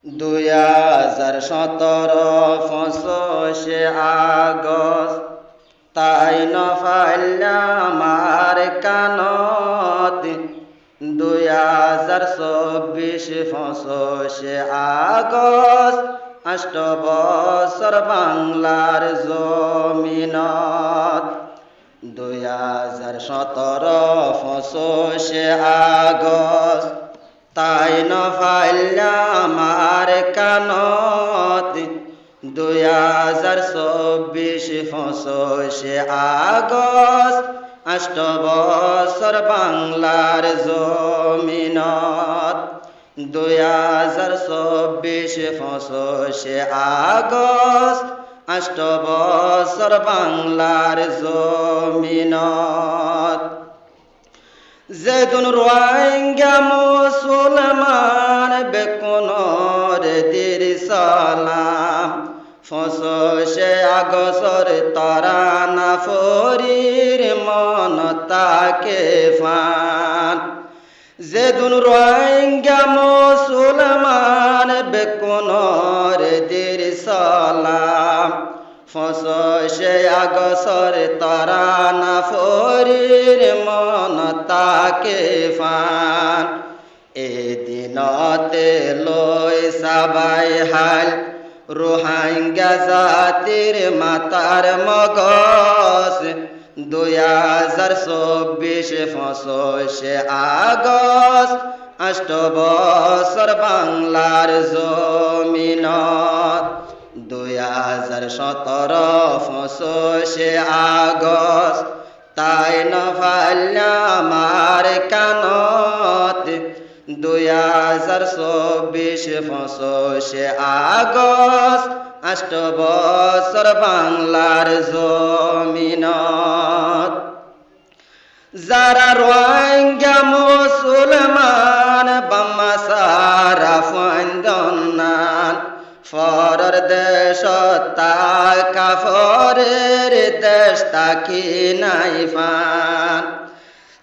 2017 25 August তাই নফাইল্লা মার কানত 2024 25 আগস্ট 8 বছর বাংলার জমিনত 2017 25 আগস্ট তাই নফাইল্লা মার কানত 2024 25 আগস্ট 8 বছর বাংলার জমিনত 2024 25 আগস্ট 8 বছর বাংলার জমিনত যেদিন রোহিঙ্গা মুসলমান বেকুনর দির সালাম 25 আগস্টর তরানা ফরির মন তাকে ফান যেদিন রোহিঙ্গা মুসলমান বেকুনর দির সালাম 25 আগস্টর তরানা ফরির মন তাকে ফান এদিনতে লই সবাই হাল রোহিঙ্গা জাতির মাতার মগজ 2024 25 আগস্ট 8 বছর বাংলার জমিনত 2017 25 আগস্ট তাই নফাইল্লা মার কানত 2024 25 আগস্ট 8 বছর বাংলার জমিনত যারা রোহিঙ্গা মুসলমান বাম্মাসারা ফন্দনান ফরর দেশ তাকা ফরের দেশ তাকি নাই ফান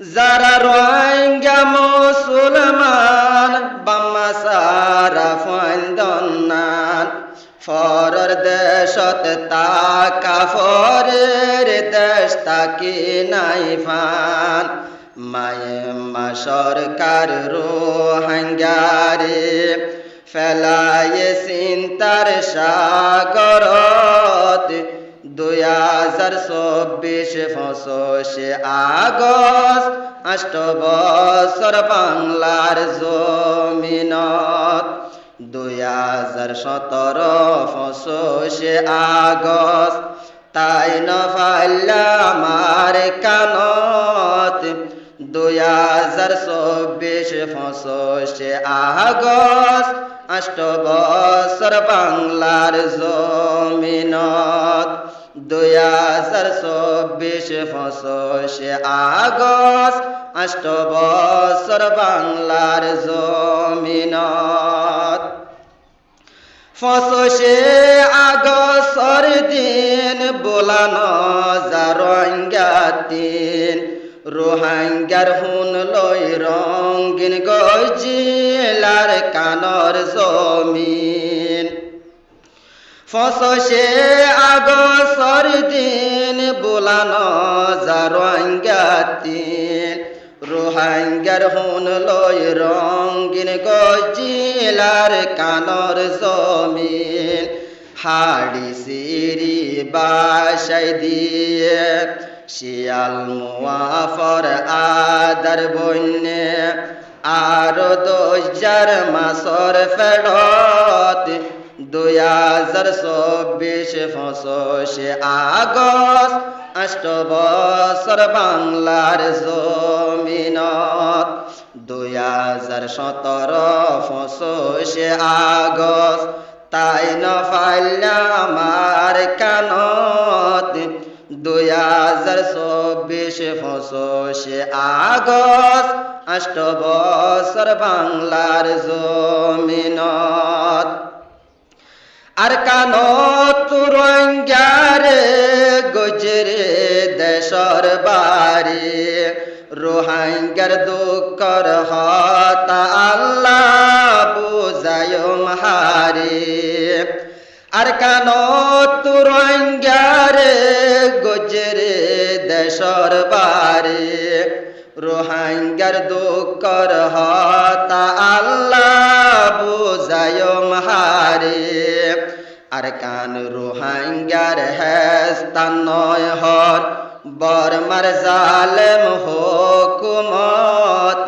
যারা রোহিঙ্গা মুসলমান বাম্মাসারা ফন্দনান ফরর দেশ তাকা ফরের দেশ তাকি নাই ফান মায়েমা সরকার রোহিঙ্গারে ফেলায়ে চিন্তার সাগরত 2024 25 আগস্ট 8 বছর বাংলার জমিনত 2017 25 আগস্ট তাই নফাইল্লা মার কানত 2024 25 আগস্ট 8 বছর বাংলার জমিনত 2024 25 আগস্ট 8 বছর বাংলার জমিনত 25 আগস্টর দিন বোলানো যা রোহিঙ্গা তিন রোহিঙ্গার হুন লই রঙ্গিন গজিলার কানর জমিন 25 আগস্টর দিন বোলানো যা রোহিঙ্গা তিন রোহিঙ্গার হুন লই রঙ্গিন গজিলার কানর জমিন হাড়ি সিরি বাসাই দিয়ে শিয়াল মুয়াফর আদার বন্যে আরো 10,000 মাসর ফেরত 2024 25 আগস্ট 8 বছর বাংলার জমিনত 2017 25 আগস্ট তাই নফাইল্লা মার কানত 2024 25 আগস্ট 8 বছর বাংলার জমিনত আর কানত রোহিঙ্গারে গজরে দেশর বাড়ি রোহিঙ্গার দুঃখর হতা আল্লাহ বুঝায় বাড়ি আর কানত রোহিঙ্গারে গুজরে দেশর বাড়ি রোহিঙ্গার দুঃখর হতা আল্লাহ বুঝায় মাহারে আর কান রোহিঙ্গার হেস্তান নয় হর বর্মার জালেম হুকুমত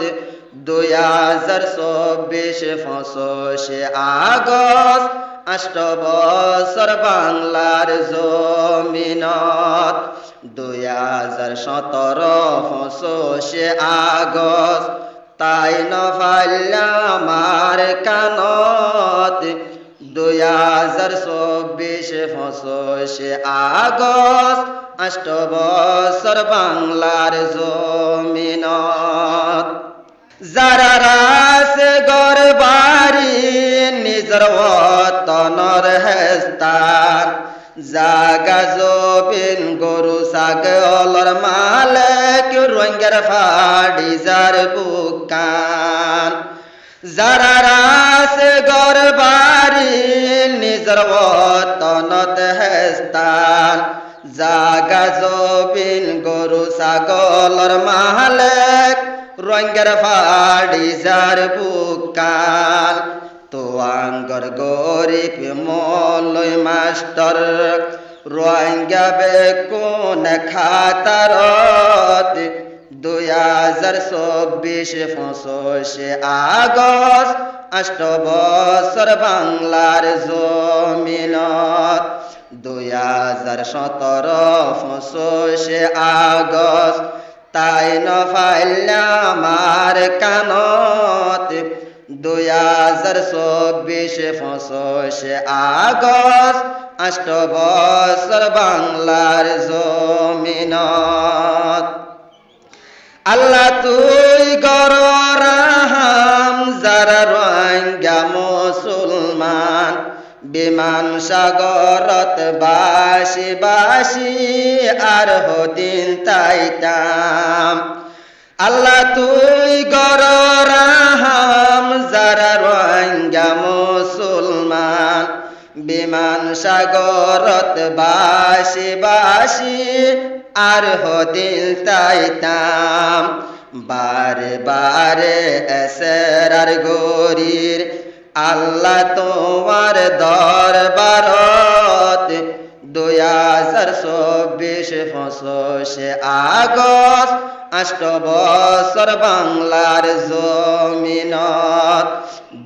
2024 25 আগস্ট 8 বছর বাংলার জমিনত 2017 25 আগস্ট তাই নফাল্লা আমার কানত 2024 25 আগস্ট 8 বছর বাংলার জমিনত যারা রাসে গর বাড়ি নিজর ওতনর হেস্তান জাগা জবিন গরু ছাগলর মালিক রোহিঙ্গার ফাড়ি যার বুকান যারা রাসে গর বাড়ি নিজর ওতনত হেস্তান জাগা জবিন গরু ছাগলর মালিক রোহিঙ্গার ফাড়ি যার বুকান তো আঙ্গর গরিব মলয় মাস্টার রোহিঙ্গা বেকুন খাতারত 2024 25 আগস্ট 8 বছর বাংলার জমিনত 2017 25 আগস্ট তাই নফাইল্লা আমার কানত 2024 25 আগস্ট 8 বছর বাংলার জমিনত আল্লাহ তুই গর রাহাম যারা রোহিঙ্গা মুসলমান বিমান সাগরত বাসি বাসি আর হদিন তাইতাম আল্লাহ তুই গর রাহাম যারা রোহিঙ্গা মুসলমান বিমান সাগরত বাসি বাসি আর হদিন তাইতাম বারে বারে এসের আর গরির আল্লাহ তোমার দরবারত 2024 25 আগস্ট 8 বছর বাংলার জমিনত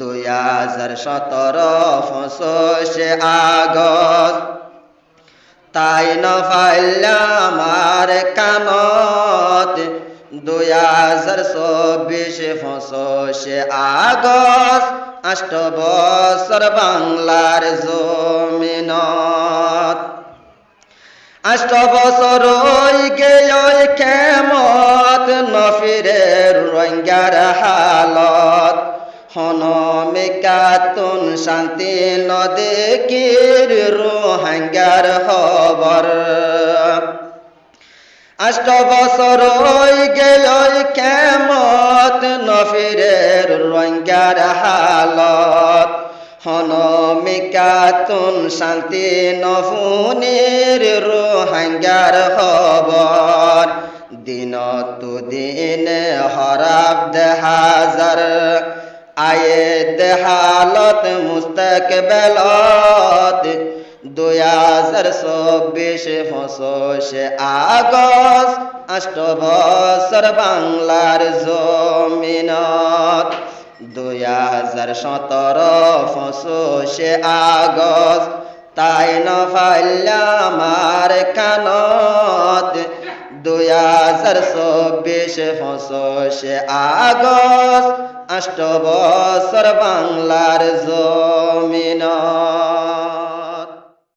2017 25 আগস্ট তাই নফাইল্লা আমার কানত 2024 25 আগস্ট 8 বছর বাংলার জমিনত 8 বছর গেয় কেমত নফিরে রোহিঙ্গার হালত হনমিকাতুন শান্তি নদেকির রোহিঙ্গার খবর 8 বছর গেয় কেমত নফিরে রোহিঙ্গার হালত হনমিকাতুন শান্তি নফুনির রোহিঙ্গার খবর দিনত দিন হরাব হাজার আয়েদ হালত মুস্তাকবেলত 2024 25 আগস্ট 8 বছর বাংলার জমিনত 2017 25 আগস্ট তাই নফাইল্লা আমার কানত 2024 25 আগস্ট 8 বছর বাংলার জমিনত।